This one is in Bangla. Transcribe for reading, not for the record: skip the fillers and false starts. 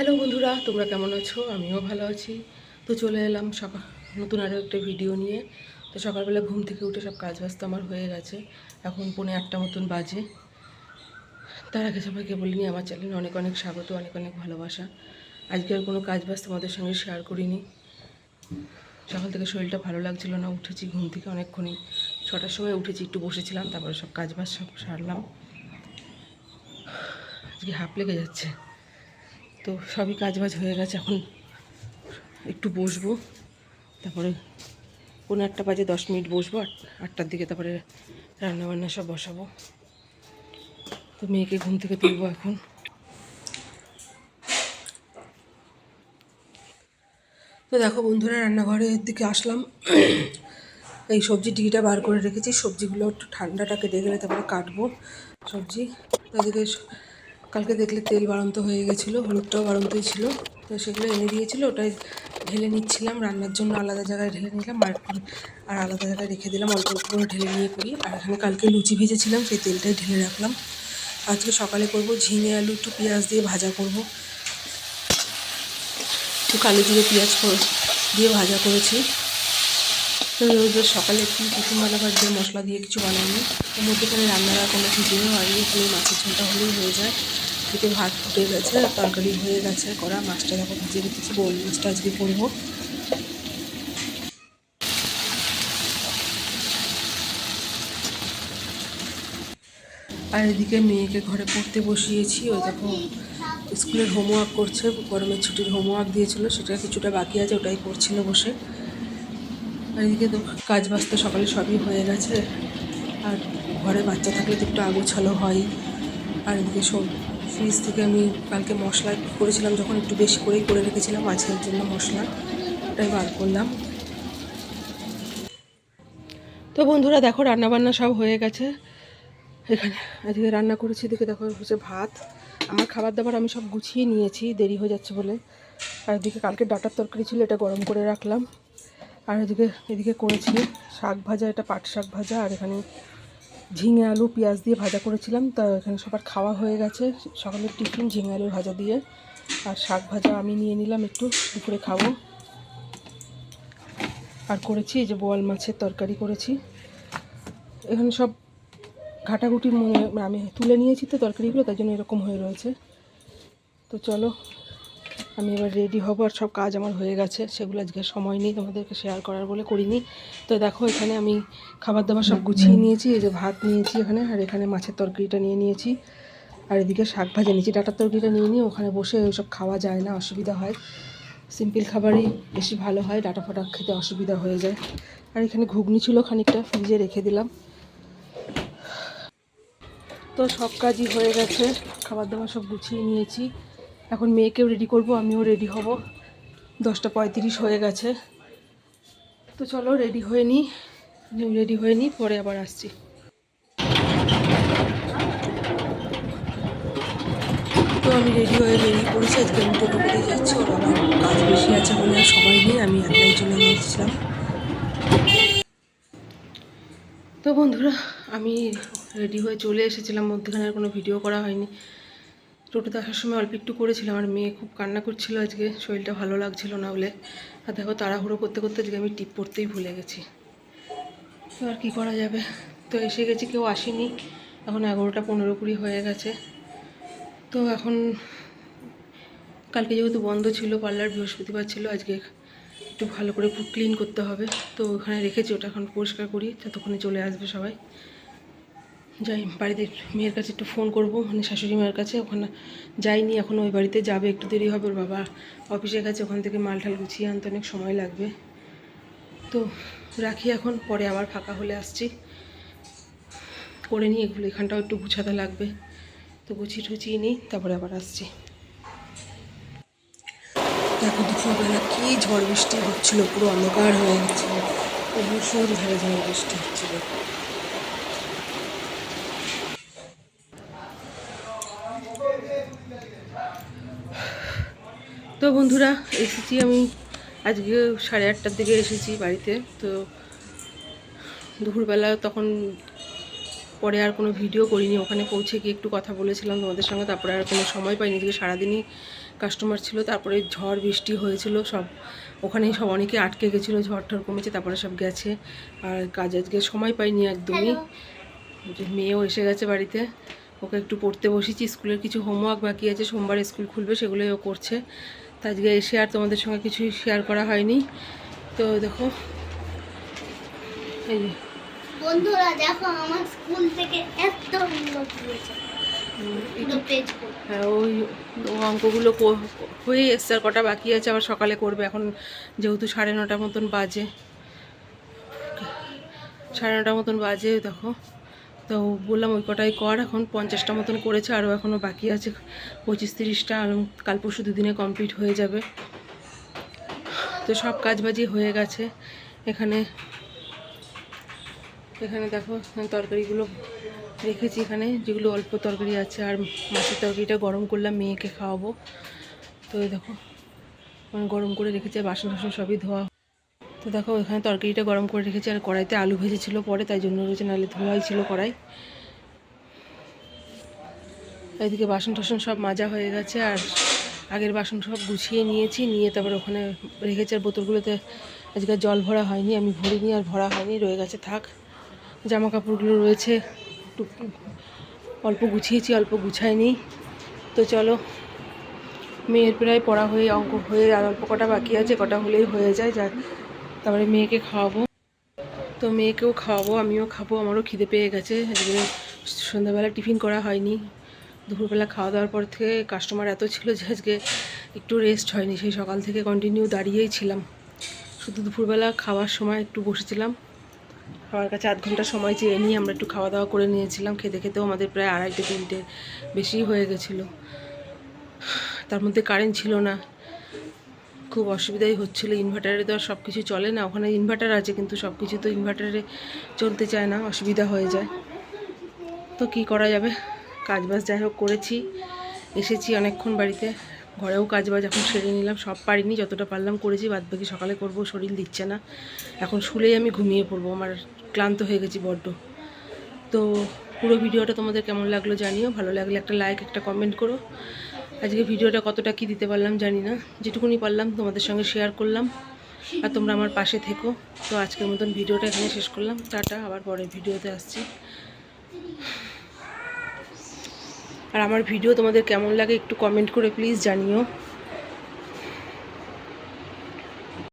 হ্যালো বন্ধুরা, তোমরা কেমন আছো? আমিও ভালো আছি। তো চলে এলাম সকাল নতুন আরও একটা ভিডিও নিয়ে। তো সকালবেলা ঘুম থেকে উঠে সব কাজ বাজ তো আমার হয়ে গেছে। এখন 7:45 মতন বাজে। তার আগে সবাইকে বলিনি আমার চ্যানেলে অনেক অনেক স্বাগত, অনেক অনেক ভালোবাসা। আজকে আর কোনো কাজ বাজ তোমাদের সঙ্গে শেয়ার করিনি। সকাল থেকে শরীরটা ভালো লাগছিল না, উঠেছি ঘুম থেকে অনেকক্ষণই 6টার সময় উঠেছি, একটু বসেছিলাম, তারপরে সব কাজ বাজ সব সারলাম। আজকে হাঁপ লেগে যাচ্ছে। তো সবই কাজ বাজ হয়ে গেছে, এখন একটু বসবো, তারপরে 7:45 বাজে 10 মিনিট বসবো, 8টার দিকে তারপরে রান্নাবান্না সব বসাবো। তো মেয়েকে ঘুম থেকে তুলবো এখন। তো দেখো বন্ধুরা, রান্নাঘরের দিকে আসলাম। এই সবজি টিকিটা বার করে রেখেছি, সবজিগুলো একটু ঠান্ডাটা কেটে গেলে তারপরে কাটবো সবজি। তাদেরকে কালকে দেখলে তেল বাড়ন্ত হয়ে গেছিলো, হলুদটাও বাড়ন্তই ছিল, তো সেগুলো এনে দিয়েছিলো, ওটাই ঢেলে নিচ্ছিলাম। রান্নার জন্য আলাদা জায়গায় ঢেলে নিলাম, আর আলাদা জায়গায় রেখে দিলাম, অল্প অল্প করে ঢেলে নিয়ে করি। আর এখানে কালকে লুচি ভেজেছিলাম, সেই তেলটাই ঢেলে রাখলাম। আজকে সকালে করব ঝিঙে আলু একটু পেঁয়াজ দিয়ে ভাজা করব, একটু কালো জিরে পেঁয়াজ দিয়ে ভাজা করেছি। তো রোজ সকালে একটু টিফিন বানাবার দিয়ে মশলা দিয়ে কিছু বানাইনি, ওর মধ্যেখানে রান্নার কোনো কিছুই হয়নি, খালি মাছের ঝোলটা হলেই হয়ে যায়। এদিকে ভাত ফুটে গেছে, তরকারি হয়ে গেছে করা, মাছটা দেখো ভিজে রেখেছি, বোল মাছটা আজকে করবো। আর এদিকে মেয়েকে ঘরে পড়তে বসিয়েছি, ওই দেখো স্কুলের হোমওয়ার্ক করছে, গরমের ছুটির হোমওয়ার্ক দিয়েছিল, সেটা কিছুটা বাকি আছে, ওটাই করছিল বসে। আর এদিকে তো কাজ বাজতে সকালে সবই হয়ে গেছে। আর ঘরে বাচ্চা থাকলে তো একটু আগোছালো হয়। আর এদিকে সব ফ্রিজ থেকে আমি কালকে মশলা করেছিলাম, যখন একটু বেশি করেই করে রেখেছিলাম মাছের জন্য মশলা, ওটাই বার করলাম। তো বন্ধুরা দেখো, রান্নাবান্না সব হয়ে গেছে। এখানে আজকে রান্না করেছি, এদিকে দেখো হচ্ছে ভাত। আমার খাবার দাবার আমি সব গুছিয়ে নিয়েছি, দেরি হয়ে যাচ্ছে বলে। আর এদিকে কালকে ডাঁটার তরকারি ছিল, এটা গরম করে রাখলাম। আর এদিকে করেছি শাক ভাজা, এটা পাট শাক ভাজা। আর এখানে ঝিঙে আলু পেঁয়াজ দিয়ে ভাজা করেছিলাম, তা এখানে সবার খাওয়া হয়ে গেছে। সকালের টিফিন ঝিঙে আলুর ভাজা দিয়ে, আর শাক ভাজা আমি নিয়ে নিলাম, একটু দুপুরে খাবো। আর করেছি এই যে বোয়াল মাছের তরকারি করেছি। এখানে সব ঘাটাঘুটি আমি তুলে নিয়েছি তো তরকারিগুলো, তাই জন্য এরকম হয়ে রয়েছে। তো চলো আমি এবার রেডি হব, আর সব কাজ আমার হয়ে গেছে, সেগুলো আজকে সময় নেই তোমাদেরকে শেয়ার করার বলে করিনি। তো দেখো এখানে আমি খাবার দাবার সব গুছিয়ে নিয়েছি, এই যে ভাত নিয়েছি এখানে, আর এখানে মাছের তরকারিটা নিয়ে নিয়েছি, আর এদিকে শাক ভাজা নিয়েছি। ডাঁটার তরকারিটা নিয়ে নিয়ে ওখানে বসে ওইসব খাওয়া যায় না, অসুবিধা হয়, সিম্পল খাবারই বেশি ভালো হয়, ডাঁটা ফাটা খেতে অসুবিধা হয়ে যায়। আর এখানে ঘুগনি ছিল, খানিকটা ফ্রিজে রেখে দিলাম। তো সব কাজই হয়ে গেছে, খাবার দাবার সব গুছিয়ে নিয়েছি। এখন মেয়েকেও রেডি করব, আমিও রেডি হব। 10টা 35 হয়ে গেছে। তো চলো রেডি হয়ে নিই, পরে আবার আসছি। তো আমি রেডি হয়ে বেরিয়ে পড়েছি। আজকে আমি টোটো করেই যাচ্ছি, ওর আবার কাজ বেশি আছে বলে আর সময় নেই, আমি একলাই চলে গিয়েছিলাম। তো বন্ধুরা, আমি রেডি হয়ে চলে এসেছিলাম, মধ্যখানে আর কোনো ভিডিও করা হয়নি। টোটোতে আসার সময় অল্প একটু করেছিলাম, আর মেয়ে খুব কান্না করছিল, আজকে শরীরটা ভালো লাগছিল না বলে। আর দেখো তাড়াহুড়ো করতে করতে আজকে আমি টিপ পড়তেই ভুলে গেছি। তো আর কী করা যাবে, তো এসে গেছি, কেউ আসেনি, এখন 11টা 15 20 হয়ে গেছে। তো এখন কালকে যেহেতু বন্ধ ছিল, পার্লার বৃহস্পতিবার ছিল, আজকে একটু ভালো করে ক্লিন করতে হবে। তো ওখানে রেখেছি, ওটা এখন পরিষ্কার করি, ততক্ষণে চলে আসবে সবাই। যাই বাড়িতে মেয়ের কাছে একটু ফোন করব, মানে শাশুড়ি মায়ের কাছে, ওখানে যাইনি এখন, ওই বাড়িতে যাবে, একটু দেরি হবে, ওর বাবা অফিসে গেছে, ওখান থেকে মাল ঠাল গুছিয়ে আনতে অনেক সময় লাগবে। তো রাখি এখন, পরে আবার ফাঁকা হলে আসছি, করে নিই এগুলো, এখানটাও একটু গুছাতে লাগবে, তো গুছিয়ে টুছিয়ে নিই, তারপরে আবার আসছি। দেখো দুপুরবেলা কি ঝড় বৃষ্টি হচ্ছিলো, পুরো অন্ধকার হয়ে গেছিলো, ভীষণ ঝড়ে ঝড় বৃষ্টি হচ্ছিলো। তো বন্ধুরা, এসেছি আমি আজকে 8:30টার দিকে এসেছি বাড়িতে। তো দুপুরবেলা তখন পরে আর কোনো ভিডিও করিনি। ওখানে পৌঁছে গিয়ে একটু কথা বলেছিলাম তোমাদের সঙ্গে, তারপরে আর কোনো সময় পাইনি, এদিকে সারাদিনই কাস্টমার ছিল। তারপরে ঝড় বৃষ্টি হয়েছিল, সব ওখানেই সব অনেকে আটকে গেছিলো, ঝড় ঠড় কমেছে, তারপরে সব গেছে। আর কাজ আজকে সময় পাইনি একদমই। মেয়েও এসে গেছে বাড়িতে, ওকে একটু পড়তে বসেছি। স্কুলের কিছু হোমওয়ার্ক বাকি আছে, সোমবার স্কুল খুলবে, সেগুলোই ও করছে। তো আজকে এসে আর তোমাদের সঙ্গে কিছুই শেয়ার করা হয়নি। তো দেখো এই যে বন্ধুরা দেখো আমার স্কুল থেকে এত নোট দিয়েছে, হ্যাঁ ওই অঙ্কগুলো হয়ে এসছে, আর কটা বাকি আছে, আবার সকালে করবে। এখন যেহেতু 9:30 মতন বাজে, 9:30 মতন বাজে দেখো। তো বললাম ওই কটাই কর, এখন 50টা মতন করেছে, আরও এখনও বাকি আছে 25-30টা, আর কাল পরশু দুদিনে কমপ্লিট হয়ে যাবে। তো সব কাজবাজি হয়ে গেছে। এখানে দেখো তরকারিগুলো রেখেছি, এখানে যেগুলো অল্প তরকারি আছে, আর মাছের তরকারিটা গরম করলাম, মেয়েকে খাওয়াবো। তো দেখো গরম করে রেখেছি, বাসন টাসন সবই ধোয়া। তো দেখো এখানে তরকারিটা গরম করে রেখেছি, আর কড়াইতে আলু ভেজেছিল পরে, তাই জন্য রয়েছে, নাহলে ধোয়াই ছিল কড়াই। এদিকে বাসন টাসন সব মাজা হয়ে গেছে, আর আগের বাসন সব গুছিয়ে নিয়েছি, নিয়ে তারপর ওখানে রেখেছি। আর বোতলগুলোতে আজকে জল ভরা হয়নি, আমি ভরিনি, আর ভরা হয়নি, রয়ে গেছে থাক। জামা কাপড়গুলো রয়েছে, একটু অল্প গুছিয়েছি, অল্প গুছাইনি। তো চলো, মেয়ের প্রায় পড়া হয়ে, অঙ্ক হয়ে, আর অল্প কটা বাকি আছে, কটা হলেই হয়ে যায়। যাক, তারপরে মেয়েকে খাওয়াবো। তো মেয়েকেও খাওয়াবো, আমিও খাবো, আমারও খিদে পেয়ে গেছে। আজকে সন্ধ্যাবেলা টিফিন করা হয়নি, দুপুরবেলা খাওয়া দাওয়ার পর থেকে কাস্টমার এত ছিল যে আজকে একটু রেস্ট হয়নি, সেই সকাল থেকে কন্টিনিউ দাঁড়িয়েই ছিলাম। শুধু দুপুরবেলা খাওয়ার সময় একটু বসেছিলাম, খাওয়ার কাছে 1/2 ঘন্টা সময় চেয়ে নিয়ে আমরা একটু খাওয়া দাওয়া করে নিয়েছিলাম। খেতে খেতেও আমাদের প্রায় 2:30-3টে বেশি হয়ে গেছিলো। তার মধ্যে কারেন্ট ছিল না, খুব অসুবিধাই হচ্ছিলো। ইনভার্টারে তো আর সব কিছু চলে না, ওখানে ইনভার্টার আছে কিন্তু সব কিছু তো ইনভার্টারে চলতে চায় না, অসুবিধা হয়ে যায়। তো কি করা যাবে, কাজবাজ যাই হোক করেছি, এসেছি অনেকক্ষণ বাড়িতে, ঘরেও কাজবাজ এখন সেরে নিলাম। সব পারিনি, যতটা পারলাম করেছি, বাদবাকি সকালে করব, শরীর দিচ্ছে না। এখন শুলেই আমি ঘুমিয়ে পড়বো, আমার ক্লান্ত হয়ে গেছি বড্ড। তো পুরো ভিডিওটা তোমাদের কেমন লাগলো জানিও, ভালো লাগলে একটা লাইক, একটা কমেন্ট করো। আজকে ভিডিওটা কতটা কি দিতে পারলাম জানি না, যেটুকুনি পারলাম তোমাদের সঙ্গে শেয়ার করলাম, আর তোমরা আমার পাশে থেকো। তো আজকের মতন ভিডিওটা এখানে শেষ করলাম, টাটা, আবার পরের ভিডিওতে আসছি। আর আমার ভিডিও তোমাদের কেমন লাগে একটু কমেন্ট করে প্লিজ জানিও।